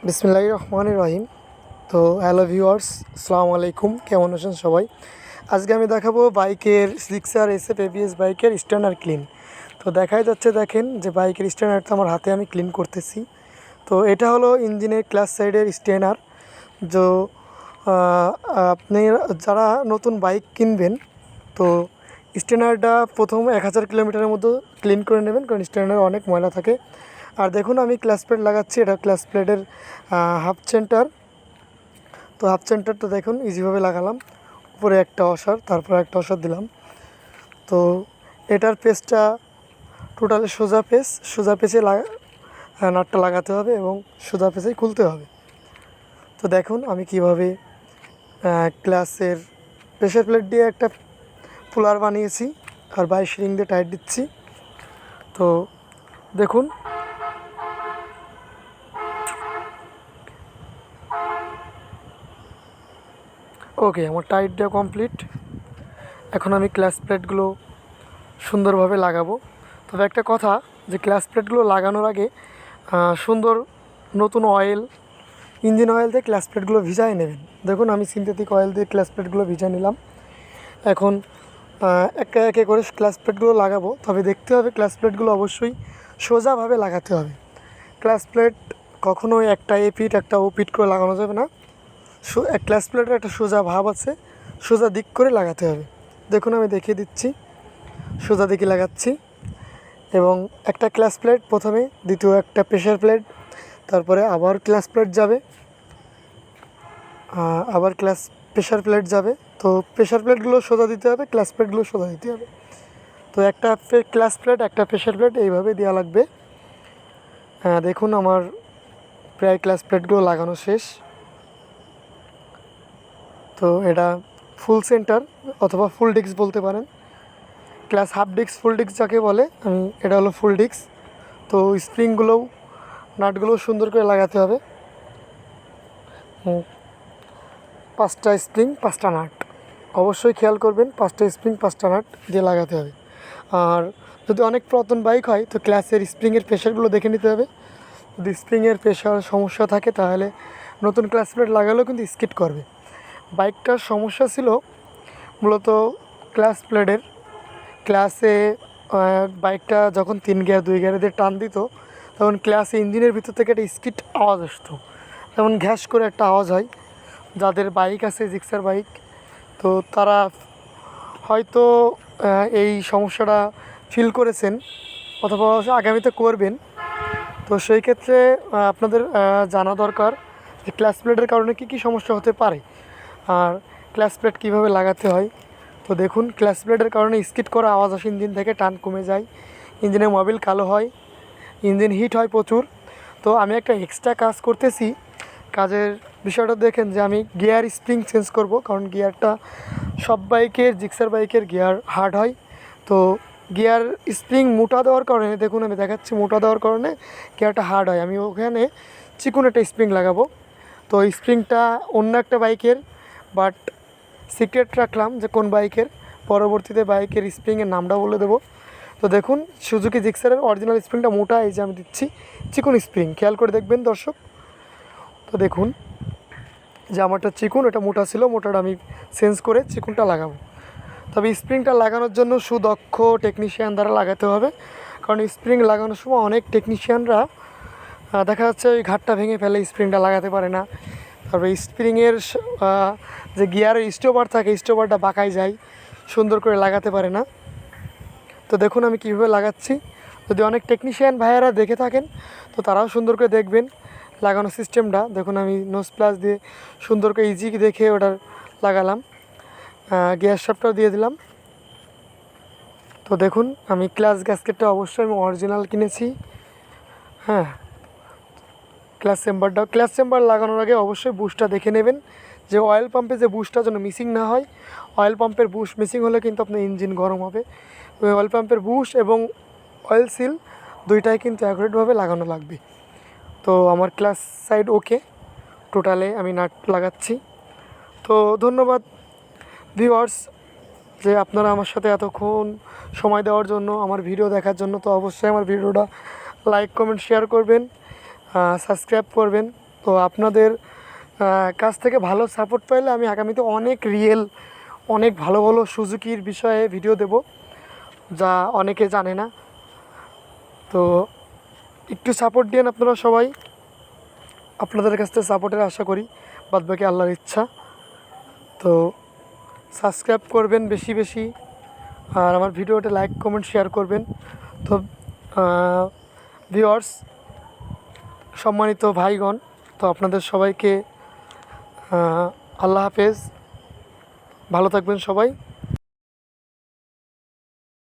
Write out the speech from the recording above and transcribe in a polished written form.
বিসমিল্লাহির রহমানির রহিম। তো হ্যালো ভিউয়ার্স, আসসালামু আলাইকুম। কেমন আছেন সবাই? আজকে আমি দেখাবো বাইকের সিক্সার এসএফ এবিএস বাইকের স্ট্যান্ডার ক্লিন। তো দেখাই যাচ্ছে, দেখেন যে বাইকের স্ট্যান্ডারটা আমার হাতে আমি ক্লিন করতেছি। তো এটা হলো ইঞ্জিনের ক্লাস সাইডের স্ট্যান্ডার। যে আপনি যারা নতুন বাইক কিনবেন, তো স্ট্যান্ডারটা প্রথম 1000 কিলোমিটারের মতো ক্লিন করে নেবেন, কারণ স্ট্যান্ডারে অনেক ময়লা থাকে। আর দেখুন আমি ক্লাস প্লেট লাগাচ্ছি, এটা ক্লাস প্লেটের হাফ সেন্টার। তো হাফ সেন্টারটা দেখুন ইজিভাবে লাগালাম, উপরে একটা অসার, তারপর একটা অসার দিলাম। তো এটার পেসটা টোটালি সোজা পেসে নাটটা লাগাতে হবে এবং সোজা পেসেই খুলতে হবে। তো দেখুন আমি কিভাবে ক্লাসের প্রেশার প্লেট দিয়ে একটা পুলার বানিয়েছি আর 22 রিং দিয়ে টাইট দিচ্ছি। তো দেখুন ওকে, আমার টাইট দেওয়া কমপ্লিট। এখন আমি ক্লাস প্লেটগুলো সুন্দরভাবে লাগাবো। তবে একটা কথা, যে ক্লাস প্লেটগুলো লাগানোর আগে সুন্দর নতুন অয়েল, ইঞ্জিন অয়েল দিয়ে ক্লাস প্লেটগুলো ভিজায় নেবেন। দেখুন আমি সিনথেটিক অয়েল দিয়ে ক্লাস প্লেটগুলো ভিজায় নিলাম। এখন একে একে করে ক্লাস প্লেটগুলো লাগাবো। তবে দেখতে হবে ক্লাস প্লেটগুলো অবশ্যই সোজাভাবে লাগাতে হবে। ক্লাস প্লেট কখনোই একটা এ পিঠ একটা ও পিঠ করে লাগানো যাবে না। ক্লাস প্লেটের একটা সোজা ভাব আছে, সোজা দিক করে লাগাতে হবে। দেখুন আমি দেখিয়ে দিচ্ছি, সোজা দিকে লাগাচ্ছি। এবং একটা ক্লাস প্লেট প্রথমে, দ্বিতীয় একটা প্রেশার প্লেট, তারপরে আবার ক্লাস প্লেট যাবে, আবার প্রেশার প্লেট যাবে। তো প্রেশার প্লেটগুলো সোজা দিতে হবে, ক্লাস প্লেটগুলো সোজা দিতে হবে। তো একটা ক্লাস প্লেট একটা প্রেশার প্লেট এইভাবে দেওয়া লাগবে। দেখুন আমার প্রায় ক্লাস প্লেটগুলো লাগানো শেষ। তো এটা ফুল সেন্টার অথবা ফুল ডিস্ক বলতে পারেন, class half disk full disk যাকে বলে, এটা হলো ফুল ডিস্ক। তো স্প্রিংগুলোও নাটগুলোও সুন্দর করে লাগাতে হবে। 5টা স্প্রিং 5টা নাট অবশ্যই খেয়াল করবেন, 5টা স্প্রিং 5টা নাট দিয়ে লাগাতে হবে। আর যদি অনেক পুরাতন বাইক হয় তো ক্লাসের স্প্রিংয়ের প্রেশারগুলো দেখে নিতে হবে। যদি স্প্রিংয়ের প্রেশার সমস্যা থাকে তাহলে নতুন ক্লাস প্লেট লাগালেও কিন্তু স্কিড করবে। বাইকটার সমস্যা ছিল মূলত ক্লাস প্লেটের। ক্লাসে বাইকটা যখন 3 গিয়ার 2 গিয়ারে দিয়ে টান দিত, তখন ক্লাসে ইঞ্জিনের ভিতর থেকে একটা স্কিড আওয়াজ আসতো, যেমন ঘ্যাস করে একটা আওয়াজ হয়। যাদের বাইক আছে জিক্সার বাইক, তো তারা হয়তো এই সমস্যাটা ফিল করেছেন অথবা আগামীতে করবেন। তো সেই ক্ষেত্রে আপনাদের জানা দরকার যে ক্লাস প্লেটের কারণে কী সমস্যা হতে পারে আর ক্লাস প্লেট কীভাবে লাগাতে হয়। তো দেখুন ক্লাস প্লেটের কারণে স্কিড করা আওয়াজ আসে, ইঞ্জিন থেকে টান কমে যায়, ইঞ্জিনের মোবিল কালো হয়, ইঞ্জিন হিট হয় প্রচুর। তো আমি একটা এক্সট্রা কাজ করতেছি, কাজের বিষয়টা দেখেন যে আমি গিয়ার স্প্রিং চেঞ্জ করব, কারণ গিয়ারটা সব বাইকের জিক্সার বাইকের গিয়ার হার্ড হয়। তো গিয়ার স্প্রিং মোটা দেওয়ার কারণে, দেখুন আমি দেখাচ্ছি, মোটা দেওয়ার কারণে গিয়ারটা হার্ড হয়। আমি ওখানে চিকন একটা স্প্রিং লাগাবো। তো স্প্রিংটা অন্য একটা বাইকের, বাট সিক্রেট রাখলাম যে কোন বাইকের, পরবর্তীতে বাইকের স্প্রিংয়ের নামটা বলে দেবো। তো দেখুন সুজুকি জিক্সারের অরিজিনাল স্প্রিংটা মোটা, এই যে আমি দিচ্ছি চিকন স্প্রিং, খেয়াল করে দেখবেন দর্শক। তো দেখুন যে আমারটা চিকুন, এটা মোটা ছিল, মোটাটা আমি চেঞ্জ করে চিকুনটা লাগাবো। তবে স্প্রিংটা লাগানোর জন্য সুদক্ষ টেকনিশিয়ান দ্বারা লাগাতে হবে, কারণ স্প্রিং লাগানোর সময় অনেক টেকনিশিয়ানরা দেখা যাচ্ছে ওই ঘাটটা ভেঙে ফেলে, স্প্রিংটা লাগাতে পারে না। তারপরে স্প্রিংয়ের যে গিয়ারের স্টোবার থাকে, স্টোবারটা বাঁকায় যায়, সুন্দর করে লাগাতে পারে না। তো দেখুন আমি কীভাবে লাগাচ্ছি, যদি অনেক টেকনিশিয়ান ভাইয়েরা দেখে থাকেন তো তারাও সুন্দর করে দেখবেন লাগানোর সিস্টেমটা। দেখুন আমি নোজ প্লাস দিয়ে সুন্দর করে ইজি দেখে ওটা লাগালাম, গ্যাস শাফটটাও দিয়ে দিলাম। তো দেখুন আমি ক্লাস গ্যাসকেটটা অবশ্যই আমি অরিজিনাল কিনেছি। হ্যাঁ, ক্লাস চেম্বার লাগানোর আগে অবশ্যই বুশটা দেখে নেবেন, যে অয়েল পাম্পে যে বুশটা যেন মিসিং না হয়। অয়েল পাম্পের বুশ মিসিং হলে কিন্তু আপনার ইঞ্জিন গরম হবে। ওই অয়েল পাম্পের বুশ এবং অয়েল সিল দুইটাই কিন্তু অ্যাকুরেটভাবে লাগানো লাগবে। তো আমার ক্লাস সাইড ওকে, টোটালে আমি নাট লাগাচ্ছি। তো ধন্যবাদ ভিউয়ার্স, যে আপনারা আমার সাথে এতক্ষণ সময় দেওয়ার জন্য, আমার ভিডিও দেখার জন্য। তো অবশ্যই আমার ভিডিওটা লাইক কমেন্ট শেয়ার করবেন, সাবস্ক্রাইব করবেন। তো আপনাদের কাছ থেকে ভালো সাপোর্ট পাইলে আমি আগামীতে অনেক ভালো ভালো সুজুকির বিষয়ে ভিডিও দেব, যা অনেকে জানে না। তো একটু সাপোর্ট দিন আপনারা সবাই, আপনাদের কাছ থেকে সাপোর্টের আশা করি, বাদবাকি আল্লাহর ইচ্ছা। তো সাবস্ক্রাইব করবেন বেশি বেশি, আর আমার ভিডিওটা লাইক কমেন্ট শেয়ার করবেন। তো ভিউয়ার্স, সম্মানিত ভাইগণ, তো আপনাদের সবাইকে আল্লাহ হাফেজ, ভালো থাকবেন সবাই।